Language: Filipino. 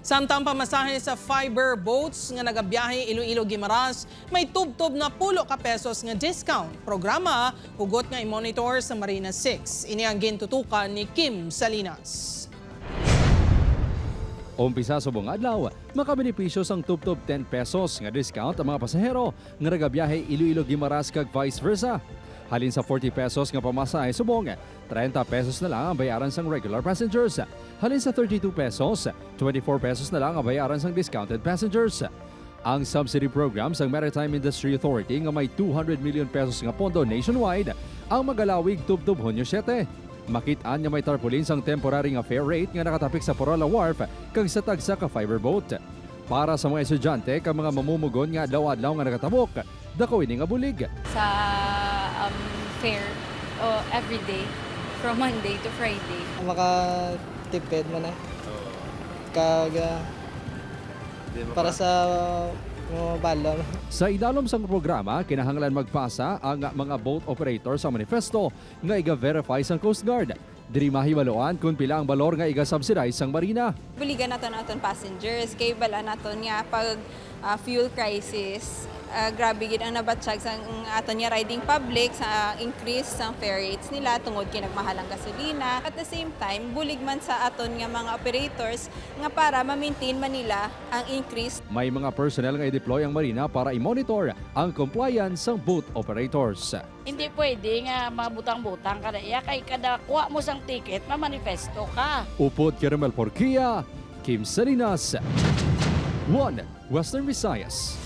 Samtang pamasahe sa fiber boats nga nagabiyahe Iloilo-Guimaras, may tubtob na 10 ka pesos nga discount. Programa, hugot nga i-monitor sa Marina 6. Ini ang gintutukan ni Kim Salinas. Umpisa sa buong adlaw, makabenepisyo sang tubtob 10 pesos nga discount ang mga pasahero nga nagabiyahe Iloilo-Guimaras kag vice versa. Halin sa 40 pesos nga pamasahe subong, 30 pesos na lang ang bayaran sang regular passengers. Halin sa 32 pesos, 24 pesos na lang ang bayaran sang discounted passengers. Ang subsidy program sang Maritime Industry Authority nga may 200 million pesos nga pondo nationwide ang magalawig tubtob Hunyo 7. Makitaan nga may tarpaulin sang temporary nga fare rate nga nakatapik sa Porola Wharf kag sa tagsa ka fiber boat. Para sa mga estudyante kag mga mamumugon nga adlaw-adlaw nga nakatabok, dako ini nga bulig. Sa fare everyday from Monday to Friday. Makatipid man eh. Kag para sa bala. Sa idalom sang programa, kinahanglan magpasa ang mga boat operator sa manifesto nga iga-verify sang Coast Guard. Diri mahibaloan kung pila ang balor nga iga-subsidize sang marina. Buligan naton passengers kay bala naton nga pag fuel crisis. Grabe gid ang nabatsyag sa aton nga riding public sa increase sa fare rates nila tungod kay nagmahalang gasolina. At the same time, bulig man sa aton nga mga operators nga para ma-maintain man nila ang increase. May mga personnel nga i-deploy ang marina para i-monitor ang compliance sang boat operators. Hindi pwede nga mabutang-butang kada iya kay kada kuha mo sang ticket, mamanifesto ka. Upod Caramel Porquia, Kim Salinas, 1 Western Visayas.